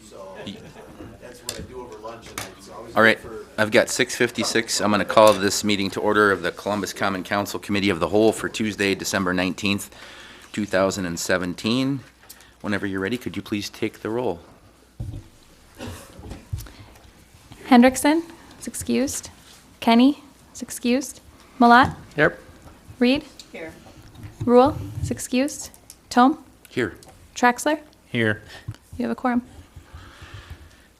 So that's what I do over lunch, and it's always All right, good for. I've got 6:56. I'm going to call this meeting to order of the Columbus Common Council Committee of the Whole for Tuesday, December 19th, 2017. Whenever you're ready, could you please take the roll? Hendrickson is excused. Kenny is excused. Malat. Yep. Reed. Here. Rule is excused. Tome. Here. Traxler. Here. You have a quorum.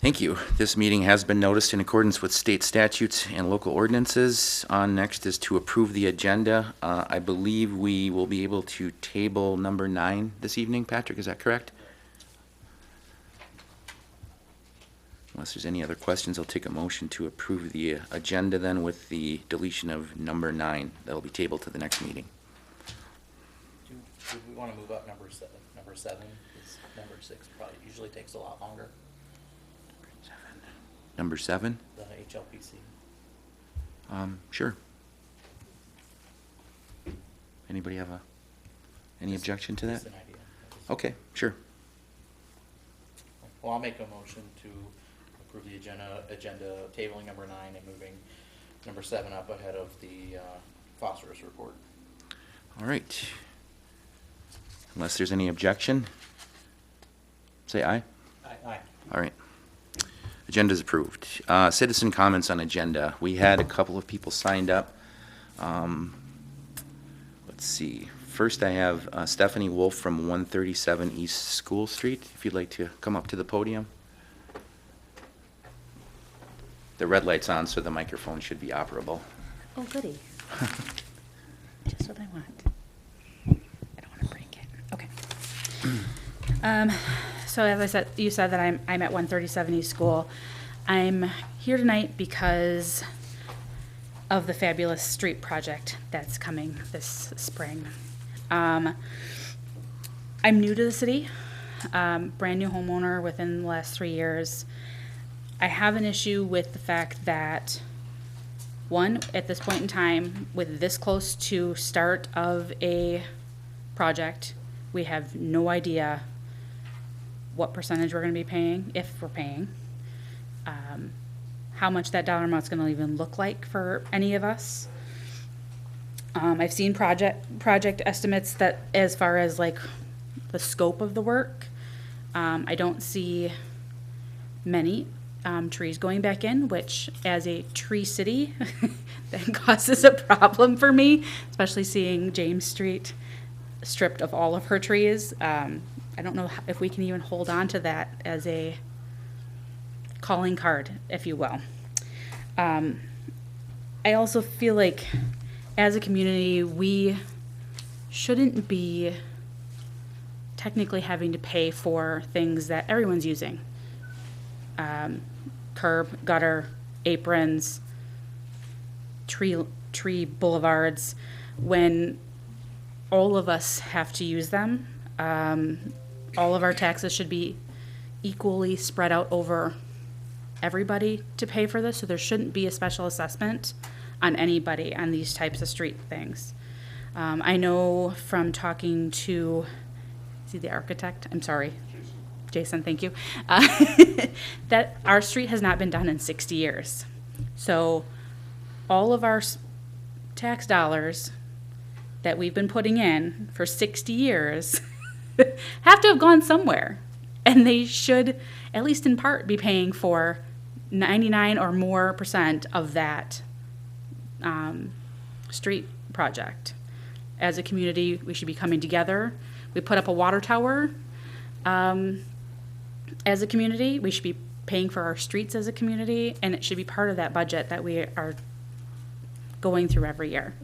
Thank you. This meeting has been noticed in accordance with state statutes and local ordinances. On next is to approve the agenda. I believe we will be able to table number 9 this evening. Patrick, is that correct? Unless there's any other questions, I'll take a motion to approve the agenda then with the deletion of number 9. That'll be tabled to the next meeting. Do we want to move up number 7? Number 7 is number 6 probably usually takes a lot longer. Number 7? The HLPC. Sure. Anybody have any objection to that? Just an idea. Okay, sure. Well, I'll make a motion to approve the agenda tabling number 9 and moving number 7 up ahead of the phosphorus report. All right. Unless there's any objection, say aye. Aye. All right. Agenda is approved. Citizen comments on agenda. We had a couple of people signed up. Let's see. First, I have Stephanie Wolf from 137 East School Street. If you'd like to come up to the podium. The red light's on, so the microphone should be operable. Oh, goody. Just what I want. I don't want to break it. Okay. So as I said, you said that I'm at 137 East School. I'm here tonight because of the fabulous street project that's coming this spring. I'm new to the city, brand new homeowner within the last 3 years. I have an issue with the fact that, one, at this point in time, with this close to start of a project, we have no idea what percentage we're going to be paying, if we're paying, how much that dollar amount's going to even look like for any of us. I've seen project estimates that as far as like the scope of the work, I don't see many trees going back in, which as a tree city, that causes a problem for me, especially seeing James Street stripped of all of her trees. I don't know if we can even hold on to that as a calling card, if you will. I also feel like as a community, we shouldn't be technically having to pay for things that everyone's using. Curb, gutter, aprons, tree boulevards, when all of us have to use them. All of our taxes should be equally spread out over everybody to pay for this, so there shouldn't be a special assessment on anybody on these types of street things. I know from talking to, is he the architect? I'm sorry. Jason, thank you. That our street has not been done in 60 years. So all of our tax dollars that we've been putting in for 60 years have to have gone somewhere. And they should, at least in part, be paying for 99 or more % of that street project. As a community, we should be coming together. We put up a water tower. As a community, we should be paying for our streets as a community, and it should be part of that budget that we are going through every year.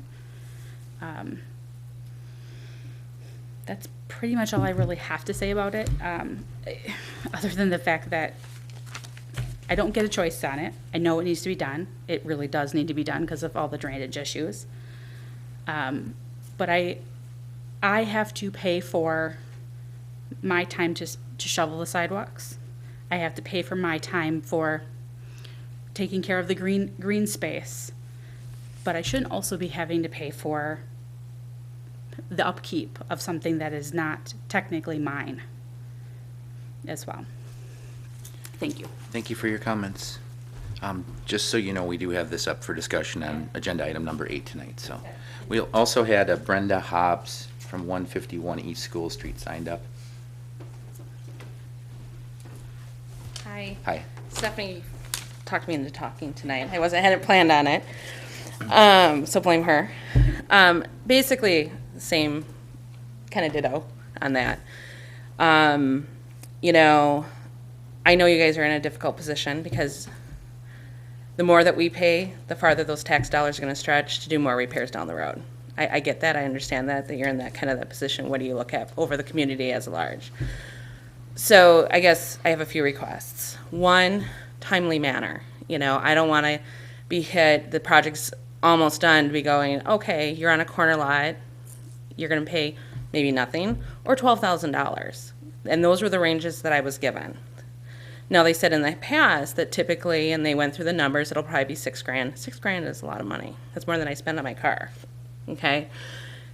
That's pretty much all I really have to say about it, other than the fact that I don't get a choice on it. I know it needs to be done. It really does need to be done because of all the drainage issues. But I have to pay for my time to shovel the sidewalks. I have to pay for my time for taking care of the green space. But I shouldn't also be having to pay for the upkeep of something that is not technically mine as well. Thank you. Thank you for your comments. Just so you know, we do have this up for discussion on agenda item number 8 tonight, so. We also had Brenda Hobbs from 151 East School Street signed up. Hi. Hi. Stephanie talked me into talking tonight. I hadn't planned on it. So blame her. Basically, same kind of ditto on that. You know, I know you guys are in a difficult position because the more that we pay, the farther those tax dollars are going to stretch to do more repairs down the road. I get that. I understand that you're in that kind of that position. What do you look at over the community as a large? So I guess I have a few requests. One, timely manner. You know, I don't want to be hit, the project's almost done, to be going, okay, you're on a corner lot, you're going to pay maybe nothing, or $12,000. And those were the ranges that I was given. Now, they said in the past that typically, and they went through the numbers, it'll probably be $6,000. $6,000 is a lot of money. That's more than I spend on my car. Okay?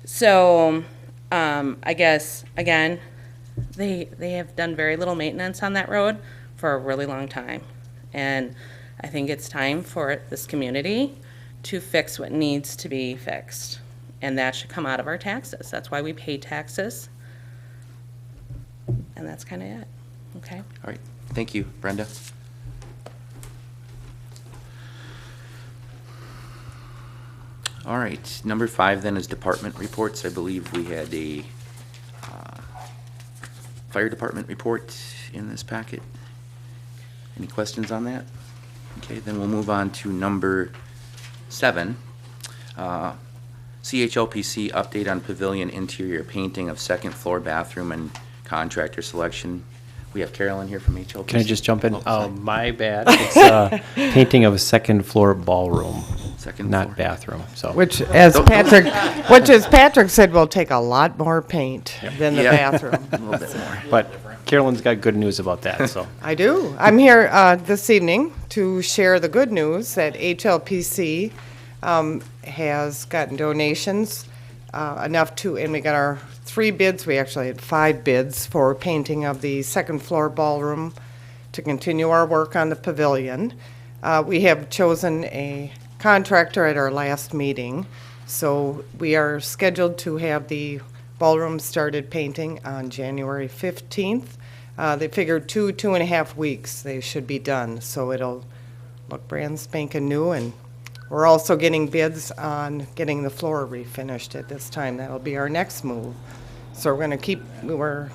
So, I guess, again, they have done very little maintenance on that road for a really long time. And I think it's time for this community to fix what needs to be fixed. And that should come out of our taxes. That's why we pay taxes. And that's kind of it. Okay? All right. Thank you, Brenda. All right, number 5 then is department reports. I believe we had a fire department report in this packet. Any questions on that? Okay, then we'll move on to number 7. CHLPC update on pavilion interior painting of second floor bathroom and contractor selection. We have Carolyn here from HLPC. Can I just jump in? Oh, sorry. My bad. It's painting of a second floor ballroom, Second not floor. bathroom. So Which, as Patrick said, will take a lot more paint than the Yeah. bathroom. A little bit more. but Carolyn's got good news about that. So I do. I'm here this evening to share the good news that HLPC has gotten donations enough to, and we got our 3 bids. We actually had 5 bids for painting of the second floor ballroom to continue our work on the pavilion. We have chosen a contractor at our last meeting, so we are scheduled to have the ballroom started painting on January 15th. They figured 2.5 weeks they should be done, so it'll look brand spanking new. And we're also getting bids on getting the floor refinished at this time. That'll be our next move. So we're going to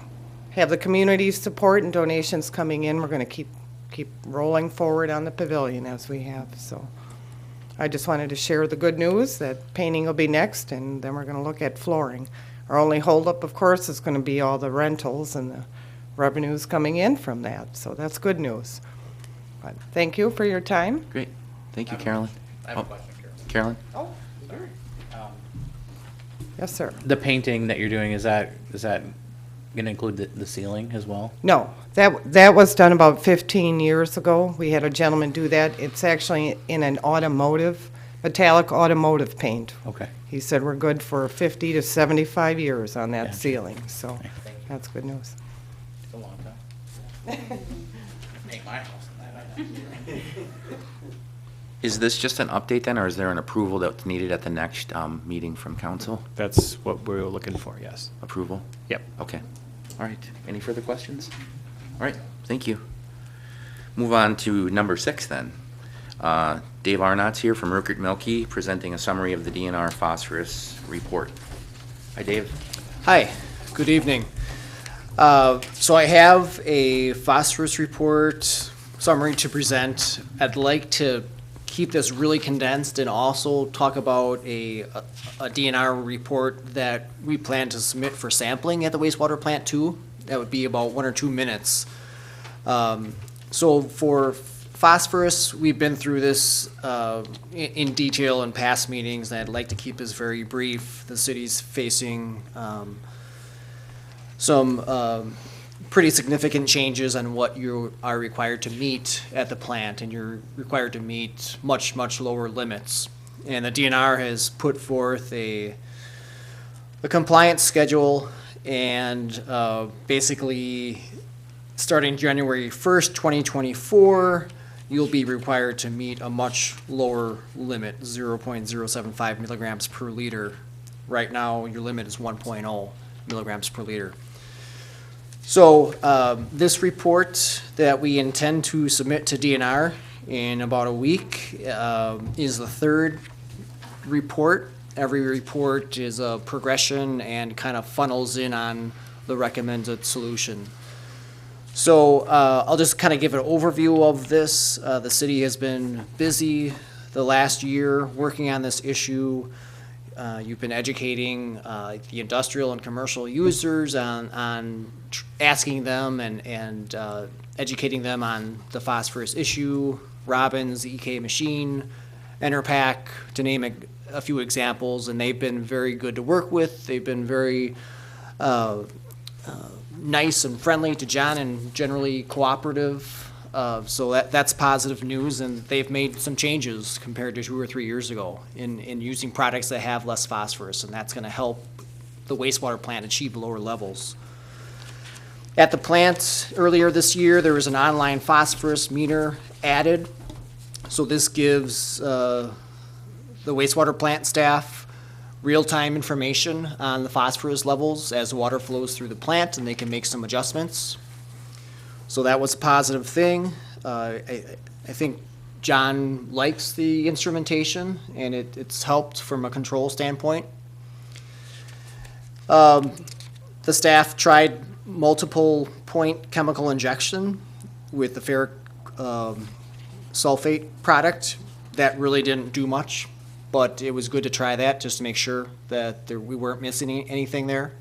have the community support and donations coming in. We're going to keep rolling forward on the pavilion as we have. So I just wanted to share the good news that painting will be next, and then we're going to look at flooring. Our only holdup, of course, is going to be all the rentals and the revenues coming in from that. So that's good news. But thank you for your time. Great. Thank you, Carolyn. I have a Oh, question, Carolyn? Carolyn. Yes, sir. The painting that you're doing, is that going to include the ceiling as well? No, that was done about 15 years ago. We had a gentleman do that. It's actually in an metallic automotive paint. Okay. He said we're good for 50 to 75 years on that Gotcha. ceiling, so that's good news. It's a long time. Paint my house in that. Is this just an update then, or is there an approval that's needed at the next meeting from council? that's what we were looking for. Yes. Approval? Yep. Okay. All right. Any further questions? All right. Thank you. Move on to number 6 then. Dave Arnott's here from Rupert Milky, presenting a summary of the DNR phosphorus report. Hi, Dave. Hi, good evening. So I have a phosphorus report summary to present. I'd like to keep this really condensed and also talk about a DNR report that we plan to submit for sampling at the wastewater plant too. That would be about 1 or 2 minutes. So for phosphorus, we've been through this in detail in past meetings, and I'd like to keep this very brief. The city's facing some pretty significant changes on what you are required to meet at the plant, and you're required to meet much, much lower limits. And the DNR has put forth a compliance schedule and basically starting January 1st, 2024, you'll be required to meet a much lower limit, 0.075 milligrams per liter. Right now, your limit is 1.0 milligrams per liter. So this report that we intend to submit to DNR in about a week is the third report. Every report is a progression and kind of funnels in on the recommended solution. So I'll just kind of give an overview of this. The city has been busy the last year working on this issue. You've been educating the industrial and commercial users on asking them and educating them on the phosphorus issue, Robbins, the EK machine, Enerpac, to name a few examples, and they've been very good to work with. They've been very nice and friendly to John and generally cooperative. So that's positive news, and they've made some changes compared to 2 or 3 years ago in using products that have less phosphorus, and that's going to help the wastewater plant achieve lower levels. At the plant earlier this year, there was an online phosphorus meter added. So this gives the wastewater plant staff real-time information on the phosphorus levels as water flows through the plant, and they can make some adjustments. So that was a positive thing. I think John likes the instrumentation, and it's helped from a control standpoint. The staff tried multiple point chemical injection with the ferric sulfate product. That really didn't do much, but it was good to try that just to make sure that we weren't missing anything there.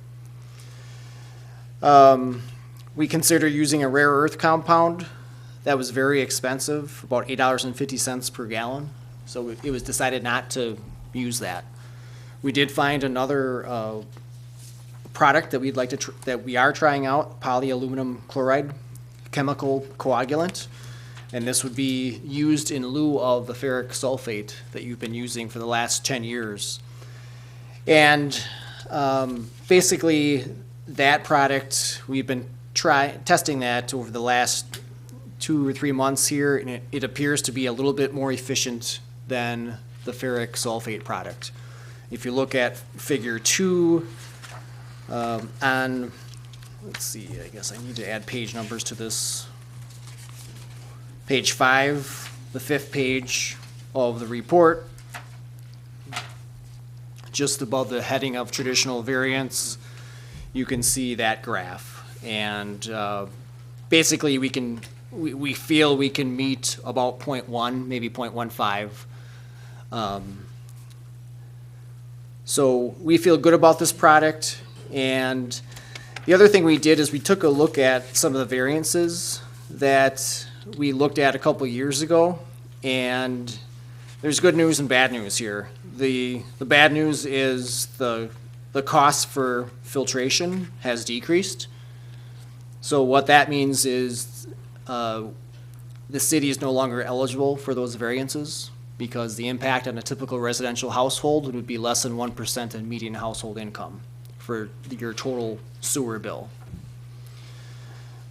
We considered using a rare earth compound that was very expensive, about $8.50 per gallon. So it was decided not to use that. We did find another product that that we are trying out, polyaluminum chloride chemical coagulant. And this would be used in lieu of the ferric sulfate that you've been using for the last 10 years. And basically, that product, we've been testing that over the last 2 or 3 months here, and it appears to be a little bit more efficient than the ferric sulfate product. If you look at figure 2, let's see, I guess I need to add page numbers to this. Page 5, the 5th page of the report, just above the heading of traditional variance, you can see that graph. And basically, we feel we can meet about 0.1, maybe 0.15. So we feel good about this product. And the other thing we did is we took a look at some of the variances that we looked at a couple years ago, and there's good news and bad news here. The bad news is the cost for filtration has decreased. So what that means is the city is no longer eligible for those variances because the impact on a typical residential household would be less than 1% of median household income for your total sewer bill.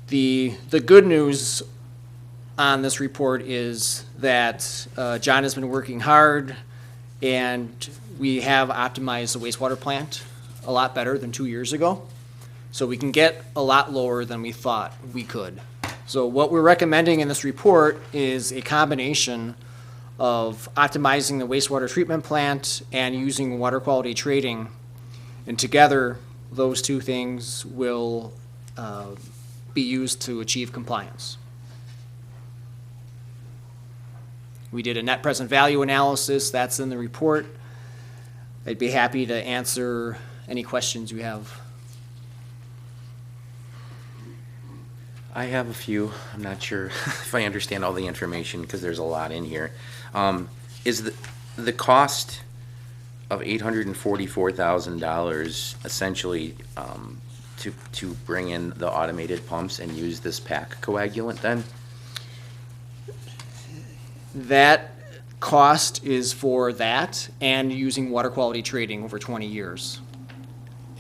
The good news on this report is that John has been working hard, and we have optimized the wastewater plant a lot better than 2 years ago. So we can get a lot lower than we thought we could. So what we're recommending in this report is a combination of optimizing the wastewater treatment plant and using water quality trading. And together, those two things will be used to achieve compliance. We did a net present value analysis. That's in the report. I'd be happy to answer any questions you have. I have a few. I'm not sure if I understand all the information because there's a lot in here. Is the cost of $844,000 essentially to bring in the automated pumps and use this PAC coagulant then? That cost is for that and using water quality trading over 20 years.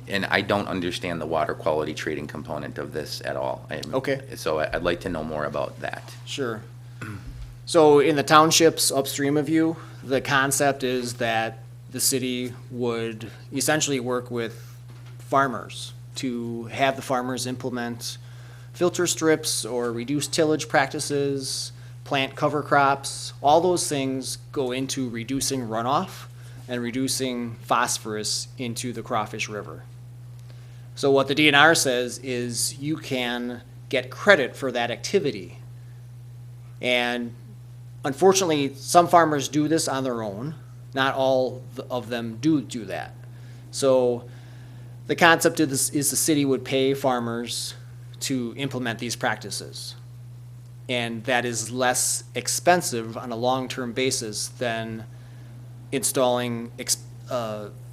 And I don't understand the water quality trading component of this at all. Okay. So I'd like to know more about that. Sure. So in the townships upstream of you, the concept is that the city would essentially work with farmers to have the farmers implement filter strips or reduce tillage practices, plant cover crops. All those things go into reducing runoff and reducing phosphorus into the Crawfish River. So what the DNR says is you can get credit for that activity. And unfortunately, some farmers do this on their own. Not all of them do that. So the concept of this is the city would pay farmers to implement these practices. And that is less expensive on a long-term basis than installing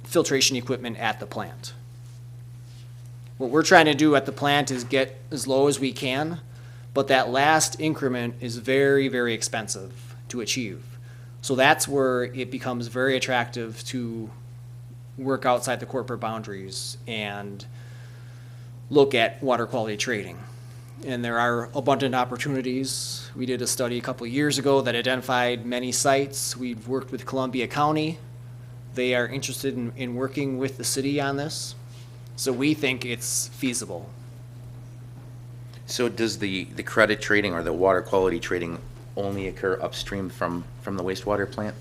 filtration equipment at the plant. What we're trying to do at the plant is get as low as we can, but that last increment is very, very expensive to achieve. So that's where it becomes very attractive to work outside the corporate boundaries and look at water quality trading. And there are abundant opportunities. We did a study a couple of years ago that identified many sites. We've worked with Columbia County. They are interested in working with the city on this. So we think it's feasible. So does the credit trading or the water quality trading only occur upstream from the wastewater plant?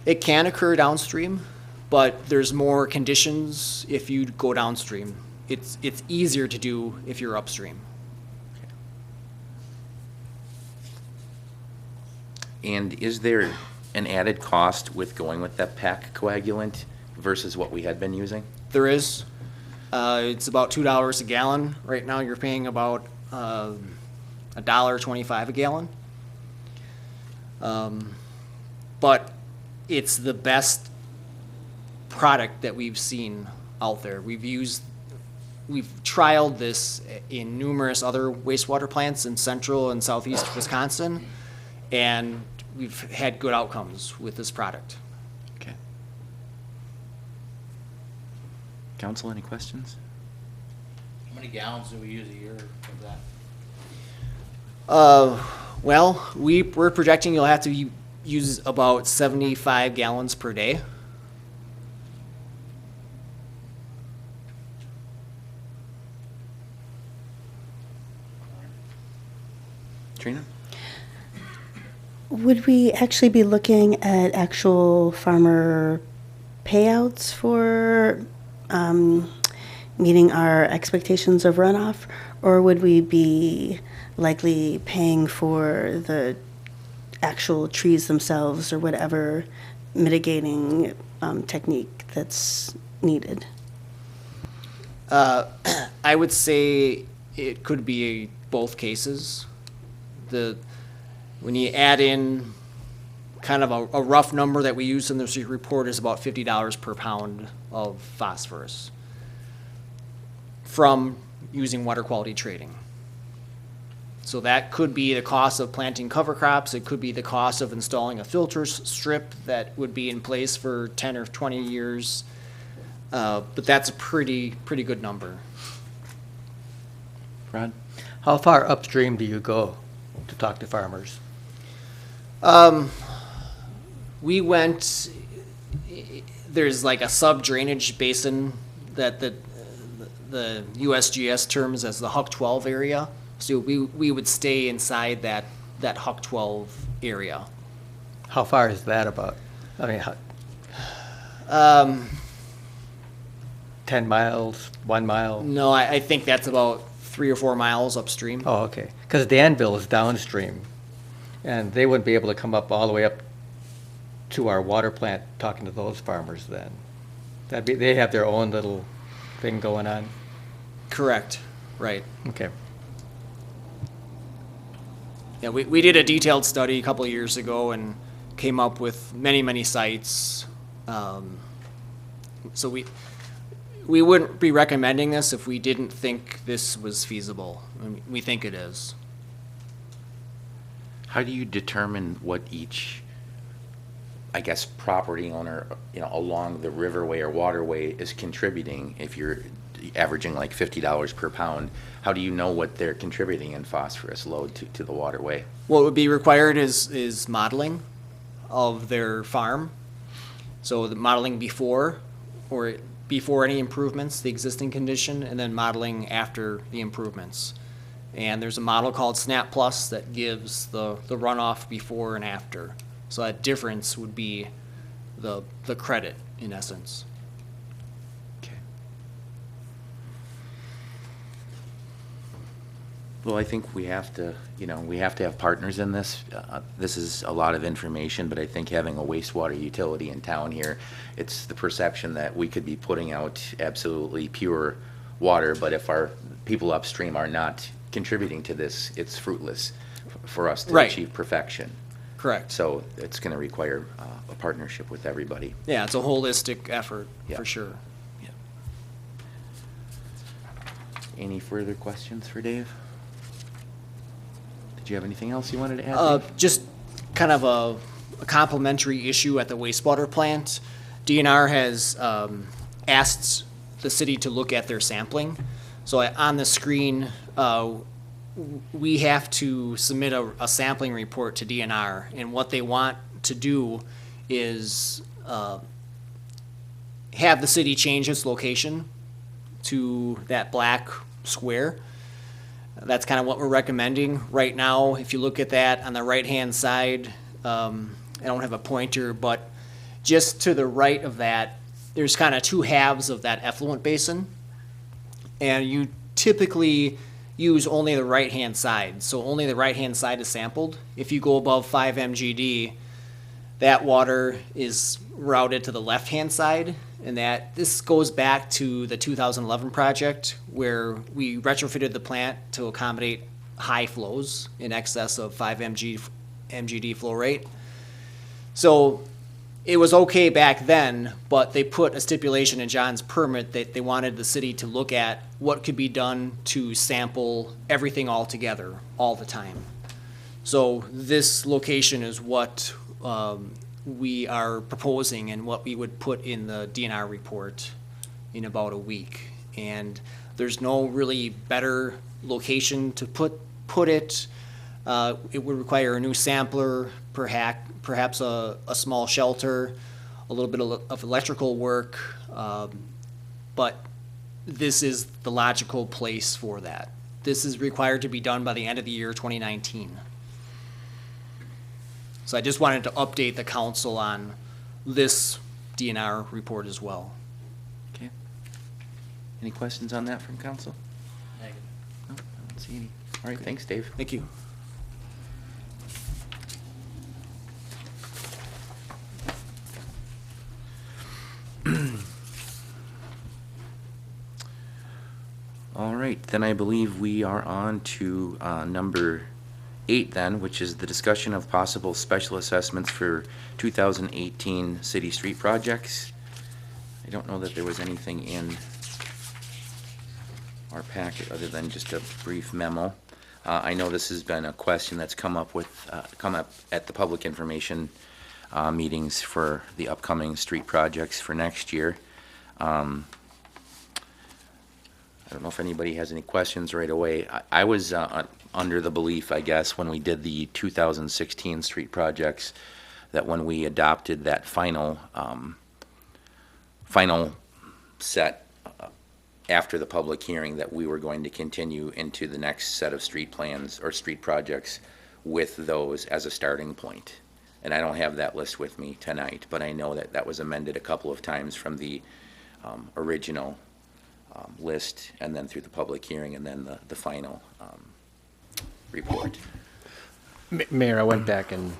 It can occur downstream, but there's more conditions if you go downstream. It's easier to do if you're upstream. And is there an added cost with going with that PAC coagulant versus what we had been using? There is. It's about $2 a gallon. Right now you're paying about $1.25 a gallon. But it's the best product that we've seen out there. We've trialed this in numerous other wastewater plants in central and southeast Wisconsin, and we've had good outcomes with this product. Okay. Council, any questions? How many gallons do we use a year of that? Well, we're projecting you'll have to use about 75 gallons per day. Trina? Would we actually be looking at actual farmer payouts for meeting our expectations of runoff, or would we be likely paying for the actual trees themselves or whatever mitigating technique that's needed? I would say it could be both cases. When you add in kind of a rough number that we use in this report is about $50 per pound of phosphorus from using water quality trading. So that could be the cost of planting cover crops. It could be the cost of installing a filter strip that would be in place for 10 or 20 years. But that's a pretty good number. Ron? How far upstream do you go to talk to farmers? We went, there's like a sub-drainage basin that the USGS terms as the Huck 12 area. So we would stay inside that Huck 12 area. How far is that about? I mean, 10 miles, 1 mile? No, I think that's about 3 or 4 miles upstream. Oh, okay. Because Danville is downstream, and they wouldn't be able to come up all the way up to our water plant talking to those farmers then. They have their own little thing going on. Correct, right. Okay. Yeah, we did a detailed study a couple of years ago and came up with many sites. So we wouldn't be recommending this if we didn't think this was feasible. I mean, we think it is. How do you determine what each, I guess, property owner, along the riverway or waterway is contributing? If you're averaging like $50 per pound. How do you know what they're contributing in phosphorus load to the waterway? What would be required is modeling of their farm. So the modeling before any improvements, the existing condition, and then modeling after the improvements. And there's a model called Snap Plus that gives the runoff before and after. So that difference would be the credit, in essence. Okay. Well, I think we have to, we have to have partners in this. This is a lot of information, but I think having a wastewater utility in town here, it's the perception that we could be putting out absolutely pure water, but if our people upstream are not contributing to this, it's fruitless for us to Right. achieve perfection. Correct. So it's going to require a partnership with everybody. Yeah, it's a holistic effort, Yeah. for sure. Any further questions for Dave? Did you have anything else you wanted to add, Dave? Just kind of a complementary issue at the wastewater plant. DNR has asked the city to look at their sampling. So on the screen, we have to submit a sampling report to DNR, and what they want to do is have the city change its location to that black square. That's kind of what we're recommending right now. If you look at that on the right-hand side, I don't have a pointer, but just to the right of that, there's kind of two halves of that effluent basin. And you typically use only the right-hand side. So only the right-hand side is sampled. If you go above 5 MGD, that water is routed to the left-hand side. And this goes back to the 2011 project where we retrofitted the plant to accommodate high flows in excess of 5 MGD flow rate. So it was okay back then, but they put a stipulation in John's permit that they wanted the city to look at what could be done to sample everything all together, all the time. So this location is what we are proposing and what we would put in the DNR report in about a week. And there's no really better location to put it. It would require a new sampler, perhaps a small shelter, a little bit of electrical work, but this is the logical place for that. This is required to be done by the end of the year 2019. So I just wanted to update the council on this DNR report as well. Okay. Any questions on that from council? Negative. No, I don't see any. All right, thanks, Dave. Thank you. All right, then I believe we are on to number 8 then, which is the discussion of possible special assessments for 2018 city street projects. I don't know that there was anything in our packet other than just a brief memo. I know this has been a question that's come up at the public information meetings for the upcoming street projects for next year. I don't know if anybody has any questions right away. I was under the belief, I guess, when we did the 2016 street projects, that when we adopted that final set after the public hearing, that we were going to continue into the next set of street plans or street projects with those as a starting point. And I don't have that list with me tonight, but I know that that was amended a couple of times from the original list, and then through the public hearing, and then the final report. Mayor, I went back and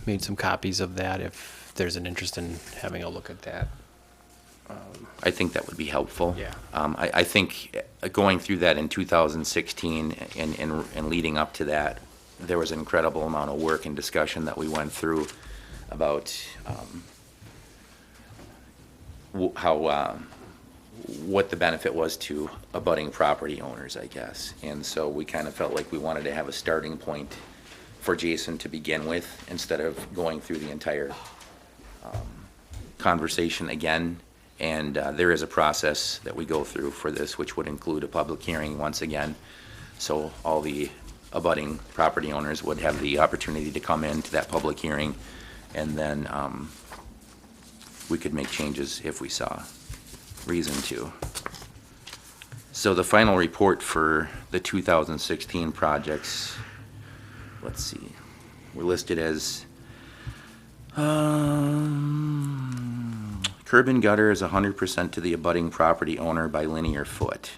made some copies of that if there's an interest in having a look at that. I think that would be helpful. Yeah. I think going through that in 2016 and leading up to that, there was an incredible amount of work and discussion that we went through about what the benefit was to abutting property owners, I guess. And so we kind of felt like we wanted to have a starting point for Jason to begin with, instead of going through the entire conversation again And there is a process that we go through for this, which would include a public hearing once again. So all the abutting property owners would have the opportunity to come into that public hearing, and then we could make changes if we saw reason to. So the final report for the 2016 projects, let's see, were listed as curb and gutter is 100% to the abutting property owner by linear foot.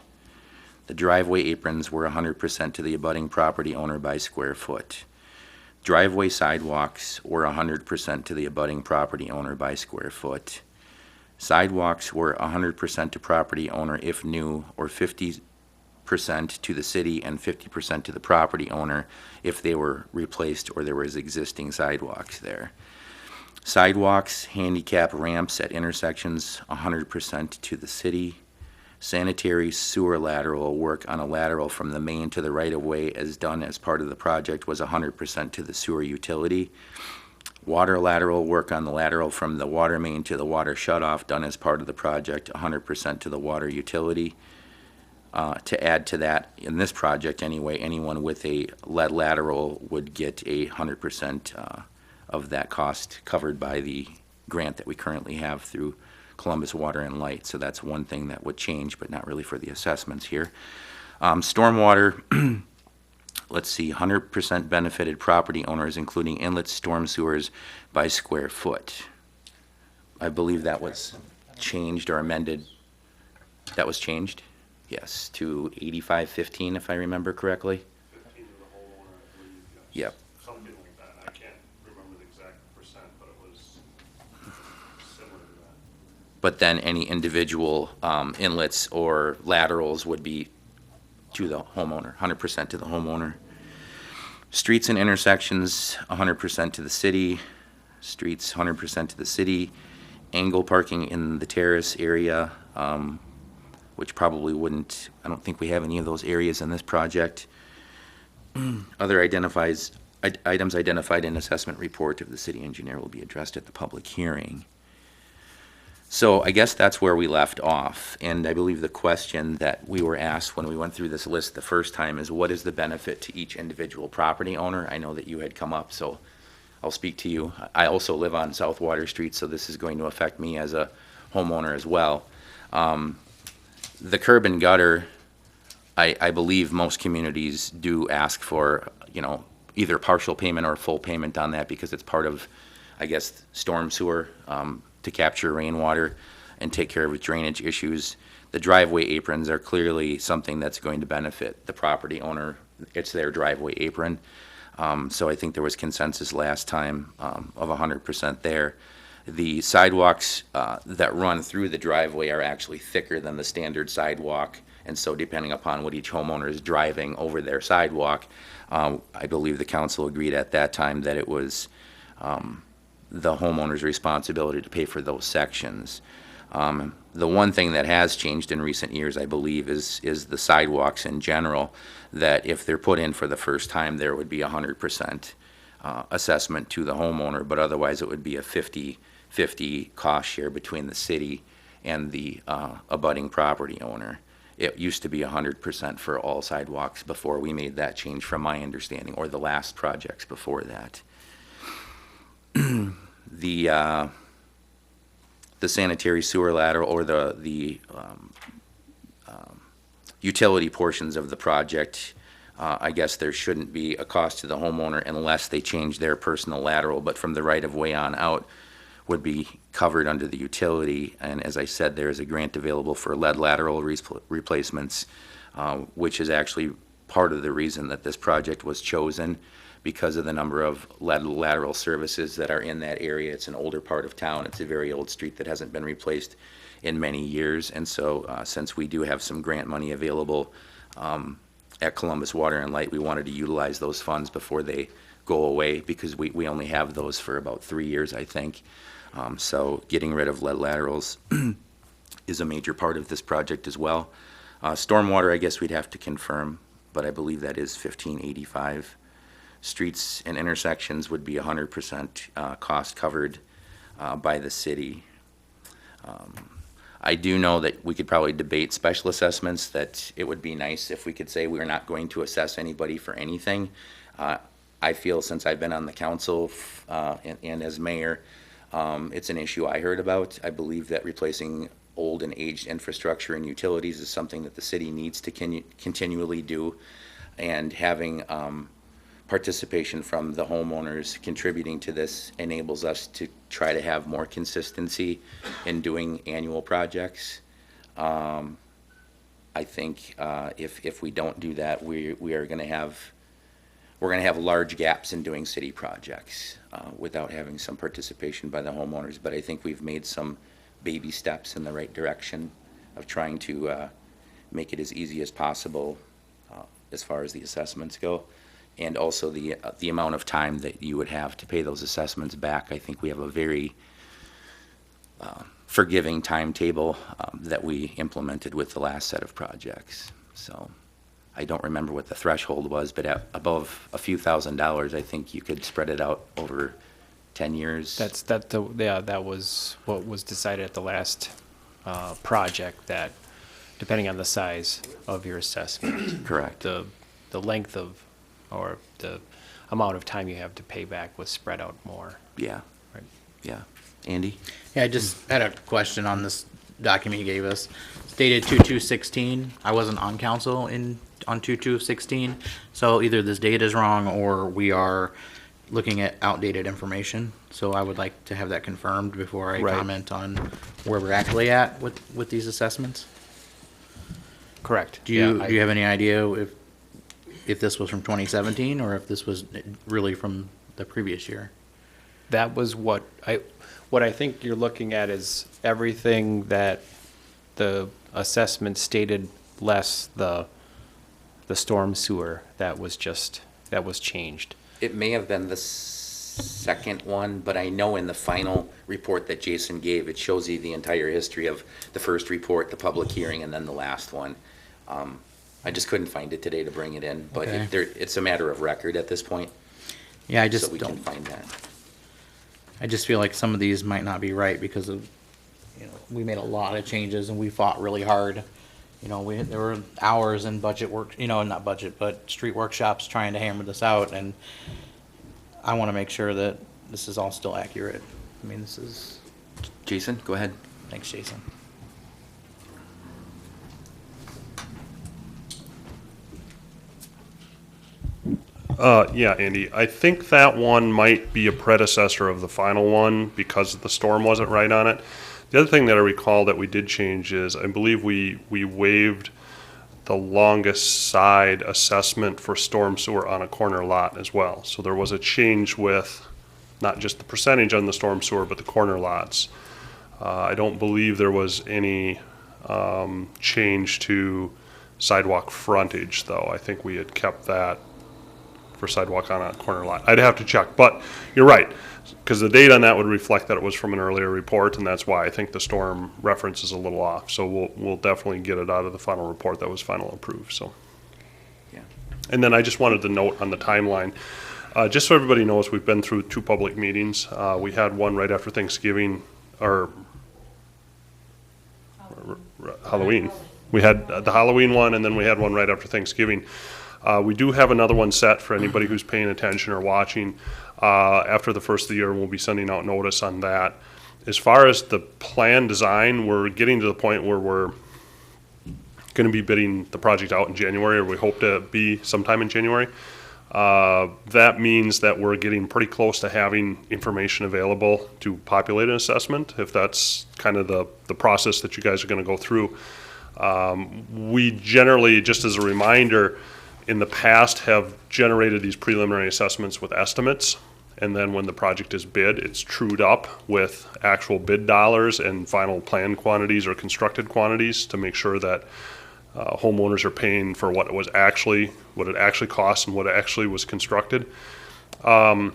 The driveway aprons were 100% to the abutting property owner by square foot. Driveway sidewalks were 100% to the abutting property owner by square foot. Sidewalks were 100% to property owner if new, or 50% to the city and 50% to the property owner if they were replaced or there was existing sidewalks there. Sidewalks, handicap ramps at intersections, 100% to the city. Sanitary sewer lateral work on a lateral from the main to the right-of-way as done as part of the project was 100% to the sewer utility. Water lateral work on the lateral from the water main to the water shutoff done as part of the project, 100% to the water utility. To add to that, in this project anyway, anyone with a lead lateral would get 100% of that cost covered by the grant that we currently have through Columbus Water and Light. So that's one thing that would change, but not really for the assessments here. Stormwater, let's see, 100% benefited property owners, including inlet storm sewers by square foot. I believe that was changed or amended. That was changed? Yes, to 85-15, if I remember correctly. 15 to the homeowner, I believe, yes. Yep. Something like that. I can't remember the exact percent, but it was similar to that. But then any individual inlets or laterals would be to the homeowner, 100% to the homeowner. Streets and intersections, 100% to the city. Streets, 100% to the city. Angle parking in the terrace area, which probably wouldn't, I don't think we have any of those areas in this project. Other items identified in assessment report of the city engineer will be addressed at the public hearing. So I guess that's where we left off, and I believe the question that we were asked when we went through this list the first time is, what is the benefit to each individual property owner? I know that you had come up, so I'll speak to you. I also live on South Water Street, so this is going to affect me as a homeowner as well. The curb and gutter, I believe most communities do ask for, either partial payment or full payment on that because it's part of, I guess, storm sewer to capture rainwater and take care of drainage issues. The driveway aprons are clearly something that's going to benefit the property owner. It's their driveway apron. So I think there was consensus last time of 100% there. The sidewalks that run through the driveway are actually thicker than the standard sidewalk, and so depending upon what each homeowner is driving over their sidewalk, I believe the council agreed at that time that it was the homeowner's responsibility to pay for those sections. The one thing that has changed in recent years, I believe, is the sidewalks in general, that if they're put in for the first time, there would be 100% assessment to the homeowner, but otherwise it would be a 50-50 cost share between the city and the abutting property owner. It used to be 100% for all sidewalks before we made that change, from my understanding, or the last projects before that. The sanitary sewer lateral, or the utility portions of the project, I guess there shouldn't be a cost to the homeowner unless they change their personal lateral, but from the right-of-way on out would be covered under the utility. And as I said, there is a grant available for lead lateral replacements, which is actually part of the reason that this project was chosen, because of the number of lead lateral services that are in that area. It's an older part of town. It's a very old street that hasn't been replaced in many years. And so since we do have some grant money available at Columbus Water and Light, we wanted to utilize those funds before they go away, because we only have those for about 3 years, I think. So getting rid of lead laterals is a major part of this project as well. Stormwater, I guess we'd have to confirm, but I believe that is 1585. Streets and intersections would be 100% cost covered by the city. I do know that we could probably debate special assessments, that it would be nice if we could say we're not going to assess anybody for anything. I feel since I've been on the council and as mayor, it's an issue I heard about. I believe that replacing old and aged infrastructure and utilities is something that the city needs to continually do, and having participation from the homeowners contributing to this enables us to try to have more consistency in doing annual projects. I think if we don't do that, we're going to have large gaps in doing city projects without having some participation by the homeowners. But I think we've made some baby steps in the right direction of trying to make it as easy as possible as far as the assessments go. And also the amount of time that you would have to pay those assessments back. I think we have a very forgiving timetable that we implemented with the last set of projects. So I don't remember what the threshold was, but above a few $1,000s, I think you could spread it out over 10 years. That was what was decided at the last project, that depending on the size of your assessment. Correct. The length of, or the amount of time you have to pay back was spread out more. Yeah. Right. Yeah. Andy? Yeah, I just had a question on this document you gave us. It's dated 2/2/16. I wasn't on council on 2/2/16, so either this date is wrong or we are looking at outdated information. So I would like to have that confirmed before I Right. comment on where we're actually at with these assessments. Correct. Do you have any idea if this was from 2017 or if this was really from the previous year? That was what I think you're looking at is everything that the assessment stated less the storm sewer that was changed. It may have been the second one, but I know in the final report that Jason gave, it shows you the entire history of the first report, the public hearing, and then the last one. I just couldn't find it today to bring it in, but Okay. it's a matter of record at this point. Yeah, I just so we don't. can find that. I just feel like some of these might not be right because of, we made a lot of changes and we fought really hard. There were hours in budget work, not budget, but street workshops trying to hammer this out, and I want to make sure that this is all still accurate. I mean, this is, Jason, go ahead. thanks, Jason. Yeah, Andy, I think that one might be a predecessor of the final one because the storm wasn't right on it. The other thing that I recall that we did change is I believe we waived the longest side assessment for storm sewer on a corner lot as well. So there was a change with not just the percentage on the storm sewer, but the corner lots. I don't believe there was any change to sidewalk frontage, though. I think we had kept that for sidewalk on a corner lot. I'd have to check, but you're right, because the date on that would reflect that it was from an earlier report, and that's why I think the storm reference is a little off. So we'll definitely get it out of the final report that was final approved, so. Yeah. And then I just wanted to note on the timeline, just so everybody knows, we've been through 2 public meetings. We had one right after Thanksgiving, or Halloween. We had the Halloween one, and then we had one right after Thanksgiving. We do have another one set for anybody who's paying attention or watching after the first of the year, and we'll be sending out notice on that. As far as the plan design, we're getting to the point where we're going to be bidding the project out in January, or we hope to be sometime in January. That means that we're getting pretty close to having information available to populate an assessment, if that's kind of the process that you guys are going to go through. We generally, just as a reminder, in the past have generated these preliminary assessments with estimates, and then when the project is bid, it's trued up with actual bid dollars and final plan quantities or constructed quantities to make sure that homeowners are paying for what it actually costs and what it actually was constructed. So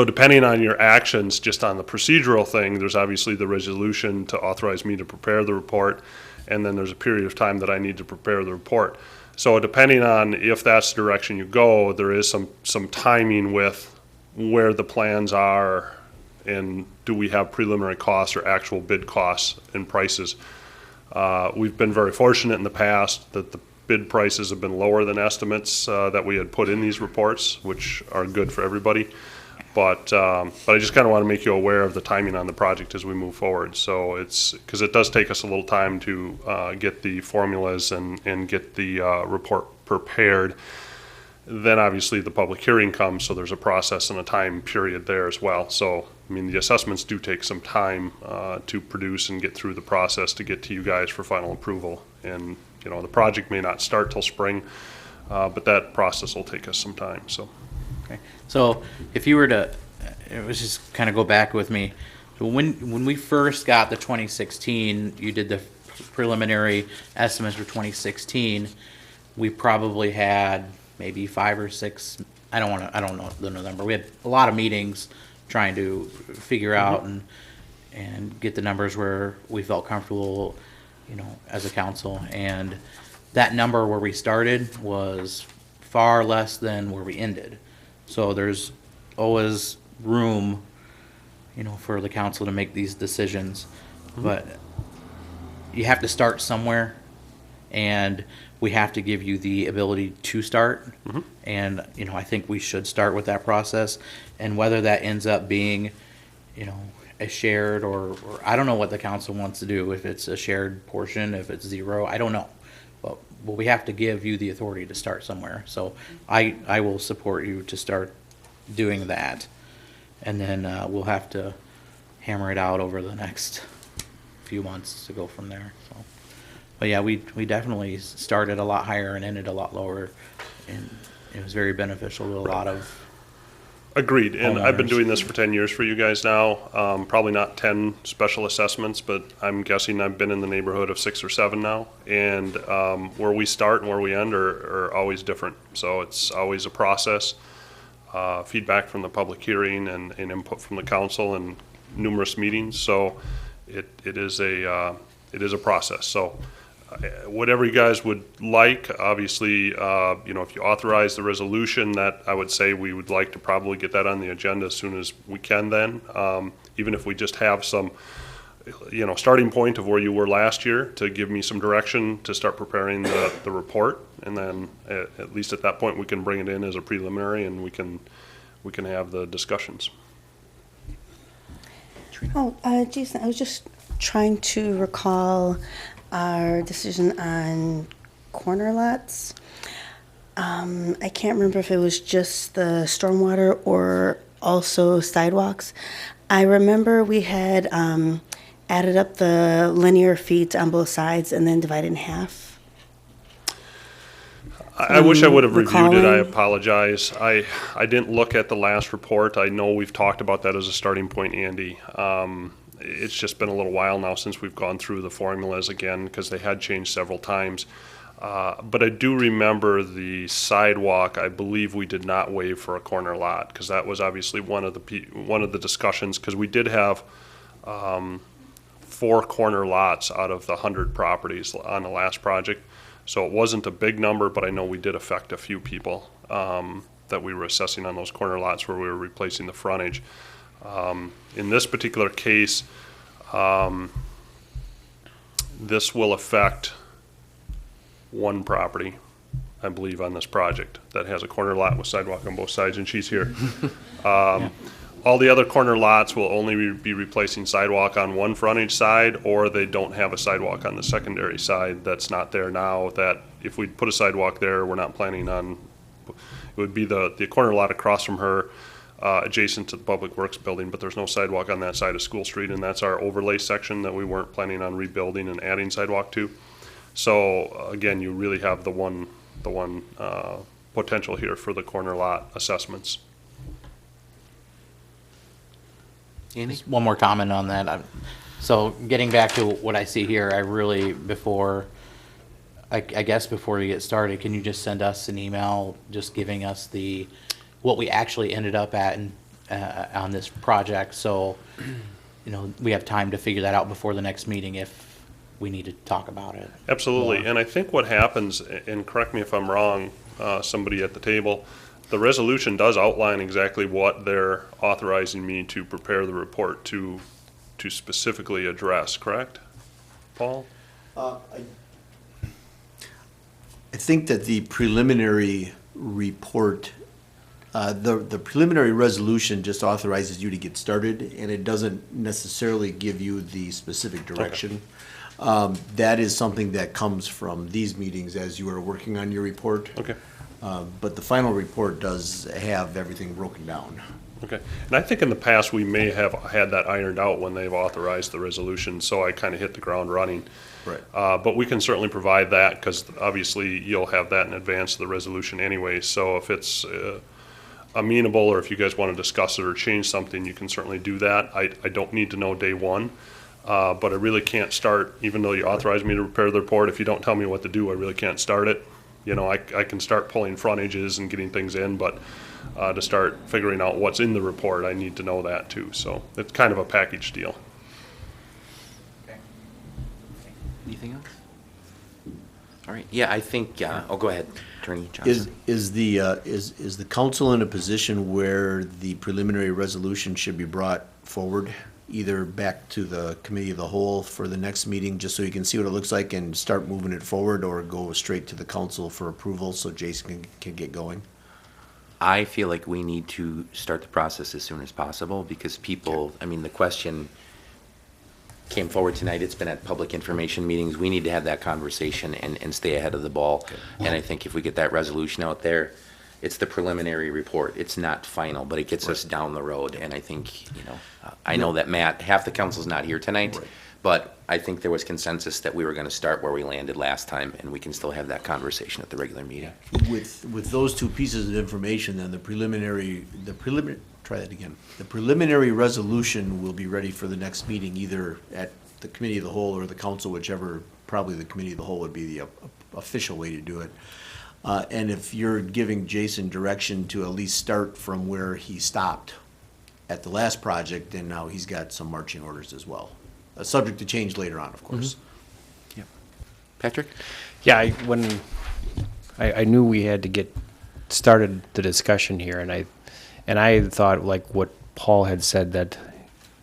depending on your actions, just on the procedural thing, there's obviously the resolution to authorize me to prepare the report, and then there's a period of time that I need to prepare the report. So depending on if that's the direction you go, there is some timing with where the plans are and do we have preliminary costs or actual bid costs and prices. We've been very fortunate in the past that the bid prices have been lower than estimates that we had put in these reports, which are good for everybody. But I just kind of want to make you aware of the timing on the project as we move forward. So it's, because it does take us a little time to get the formulas and get the report prepared. Then obviously the public hearing comes, so there's a process and a time period there as well. So, I mean, the assessments do take some time to produce and get through the process to get to you guys for final approval. And, you know, the project may not start till spring, but that process will take us some time, so. Okay. So if you were to, it was just kind of go back with me. So when we first got the 2016, you did the preliminary estimates for 2016. We probably had maybe 5 or 6. I don't know the number. We had a lot of meetings trying to figure out and get the numbers where we felt comfortable, you know, as a council. And that number where we started was far less than where we ended. So there's always room, you know, for the council to make these decisions, but you have to start somewhere, and we have to give you the ability to start. And, you know, I think we should start with that process, and whether that ends up being, you know, a shared or I don't know what the council wants to do, if it's a shared portion, if it's zero, I don't know. But we have to give you the authority to start somewhere. So I will support you to start doing that. And then we'll have to hammer it out over the next few months to go from there. So, but yeah, we definitely started a lot higher and ended a lot lower. And it was very beneficial to a lot of Agreed, and I've been homeowners. doing this for 10 years for you guys now. Probably not 10 special assessments, but I'm guessing I've been in the neighborhood of 6 or 7 now. And where we start and where we end are always different. So it's always a process. Feedback from the public hearing and input from the council and numerous meetings. So it is a process. So whatever you guys would like, obviously, you know, if you authorize the resolution, that I would say we would like to probably get that on the agenda as soon as we can then. Even if we just have some, you know, starting point of where you were last year to give me some direction to start preparing the report. And then at least at that point, we can bring it in as a preliminary and we can have the discussions. Oh, Jason, I was just trying to recall our decision on corner lots. I can't remember if it was just the stormwater or also sidewalks. I remember we had added up the linear feet on both sides and then divided in half. I wish I would have reviewed it. I recalling. apologize. I didn't look at the last report. I know we've talked about that as a starting point, Andy. It's just been a little while now since we've gone through the formulas again because they had changed several times. But I do remember the sidewalk. I believe we did not waive for a corner lot because that was obviously one of the discussions, because we did have 4 corner lots out of the 100 properties on the last project. So it wasn't a big number, but I know we did affect a few people that we were assessing on those corner lots where we were replacing the frontage. In this particular case, this will affect one property, I believe, on this project that has a corner lot with sidewalk on both sides, and she's here. All the other corner lots will only be replacing sidewalk on one frontage side, or they don't have a sidewalk on the secondary side that's not there now, that if we put a sidewalk there, we're not planning on, it would be the corner lot across from her, adjacent to the Public Works building, but there's no sidewalk on that side of School Street, and that's our overlay section that we weren't planning on rebuilding and adding sidewalk to. So again, you really have the one potential here for the corner lot assessments. Andy? Just one more comment on that. So getting back to what I see here, I really, I guess before you get started, can you just send us an email just giving us what we actually ended up at on this project? So, you know, we have time to figure that out before the next meeting if we need to talk about it. Absolutely, more. and I think what happens, and correct me if I'm wrong, somebody at the table, The resolution does outline exactly what they're authorizing me to prepare the report to specifically address, correct? Paul? I think that the preliminary report, the preliminary resolution just authorizes you to get started, and it doesn't necessarily give you the specific direction. That is something that comes from these meetings as you are working on your report. Okay. But the final report does have everything broken down. Okay. And I think in the past, we may have had that ironed out when they've authorized the resolution, so I kind of hit the ground running. Right. But we can certainly provide that, because obviously you'll have that in advance of the resolution anyway. So if it's amenable, or if you guys want to discuss it or change something, you can certainly do that. I don't need to know day one, but I really can't start, even though you authorized me to prepare the report, if you don't tell me what to do, I really can't start it. You know, I can start pulling frontages and getting things in, but to start figuring out what's in the report, I need to know that too. So it's kind of a package deal. Anything else? All right, yeah, I think, go ahead, Attorney Johnson. Is the council in a position where the preliminary resolution should be brought forward, either back to the committee of the whole for the next meeting, just so you can see what it looks like and start moving it forward, or go straight to the council for approval so Jason can get going? I feel like we need to start the process as soon as possible, because people, I mean, the question came forward tonight, it's been at public information meetings, we need to have that conversation and stay ahead of the ball. And I think if we get that resolution out there, it's the preliminary report, it's not final, but it gets us down the road. And I think, you know, I know that Matt, half the council's not here tonight, but I think there was consensus that we were gonna start where we landed last time, and we can still have that conversation at the regular meeting. With those two pieces of information, then the preliminary, try that again. The preliminary resolution will be ready for the next meeting, either at the committee of the whole or the council, whichever, probably the committee of the whole would be the official way to do it. And if you're giving Jason direction to at least start from where he stopped at the last project, then now he's got some marching orders as well. Subject to change later on, of course. Yep. Patrick? Yeah, I knew we had to get started the discussion here, and I thought, like what Paul had said, that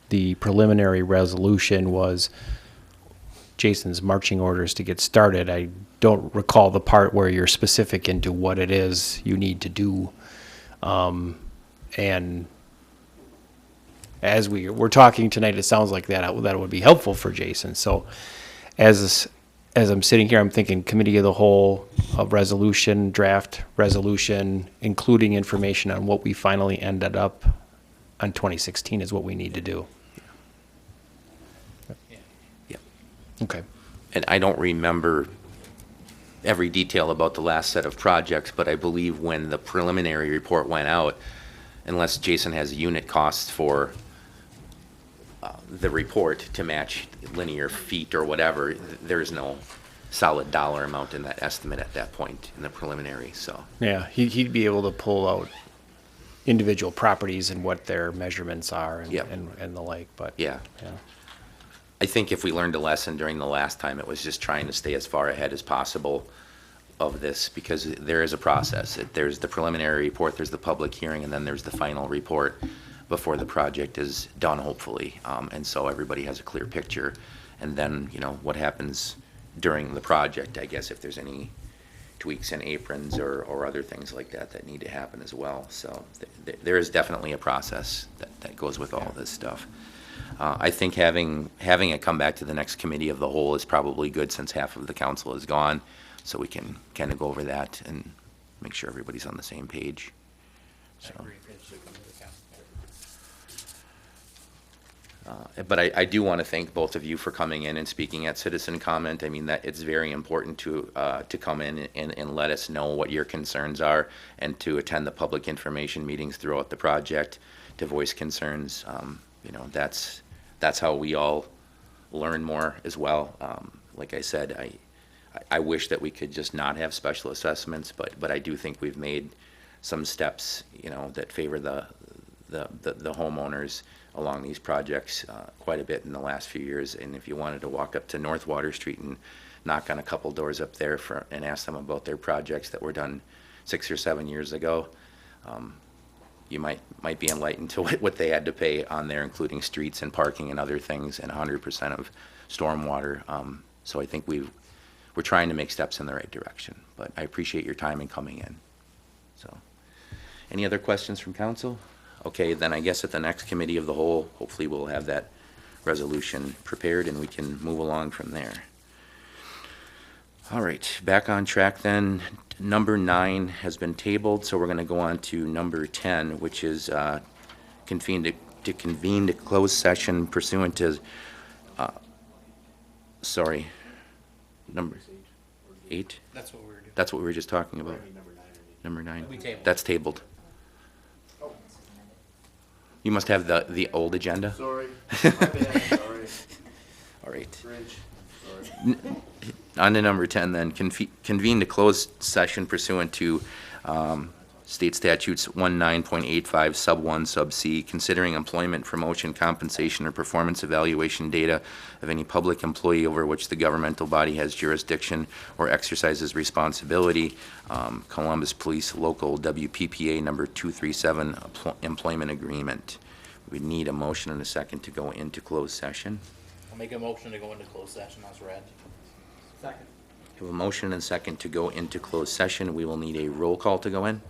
the preliminary resolution was Jason's marching orders to get started. I don't recall the part where you're specific into what it is you need to do. And as we're talking tonight, it sounds like that would be helpful for Jason. So as I'm sitting here, I'm thinking committee of the whole, resolution, draft resolution, including information on what we finally ended up on 2016 is what we need to do. Yep. Okay. And I don't remember every detail about the last set of projects, but I believe when the preliminary report went out, unless Jason has unit costs for the report to match linear feet or whatever, there's no solid dollar amount in that estimate at that point in the preliminary, so. Yeah, he'd be able to pull out individual properties and what their measurements are and, Yep. and the like, but. Yeah. I think if we learned a lesson during the last time, it was just trying to stay as far ahead as possible of this, because there is a process. There's the preliminary report, there's the public hearing, and then there's the final report before the project is done, hopefully. And so everybody has a clear picture. And then, you know, what happens during the project, I guess, if there's any tweaks in aprons or other things like that that need to happen as well. So there is definitely a process that goes with all this stuff. I think having it come back to the next committee of the whole is probably good, since half of the council is gone, so we can kind of go over that and make sure everybody's on the same page. So. But I do want to thank both of you for coming in and speaking at citizen comment. I mean, that it's very important to come in and let us know what your concerns are, and to attend the public information meetings throughout the project to voice concerns. You know, that's how we all learn more as well. Like I said, I wish that we could just not have special assessments, but I do think we've made some steps, you know, that favor the homeowners along these projects quite a bit in the last few years. And if you wanted to walk up to North Water Street and knock on a couple doors up there and ask them about their projects that were done 6 or 7 years ago, you might be enlightened to what they had to pay on there, including streets and parking and other things, and 100% of stormwater. So I think we're trying to make steps in the right direction, but I appreciate your time in coming in. So, any other questions from council? Okay, then I guess at the next committee of the whole, hopefully we'll have that resolution prepared and we can move along from there. All right, back on track then. Number 9 has been tabled, so we're going to go on to number 10, which is convene to closed session pursuant to, number 8? That's what we were doing. That's what we were just talking about. Number 9. We tabled. That's tabled. You must have the old agenda? Sorry. My bad, sorry. All right. Sorry. On to number 10 then, convene to closed session pursuant to State Statutes 19.85 sub 1 sub C, considering employment, promotion, compensation, or performance evaluation data of any public employee over which the governmental body has jurisdiction or exercises responsibility. Columbus Police Local WPPA number 237 employment agreement. We need a motion and a second to go into closed session. I'll make a motion to go into closed session as read. Second. We have a motion and a second to go into closed session. We will need a roll call to go in.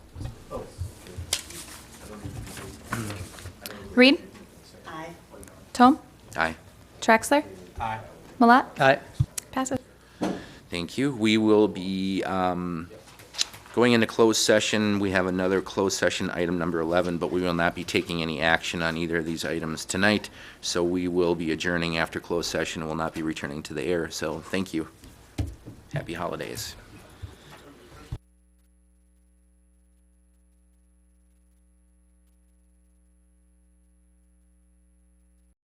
Reed? Aye. Tome? Aye. Traxler? Aye. Malat? Aye. Passes. Thank you. We will be going into closed session. We have another closed session, item number 11, but we will not be taking any action on either of these items tonight. So we will be adjourning after closed session and will not be returning to the air. So thank you. Happy holidays.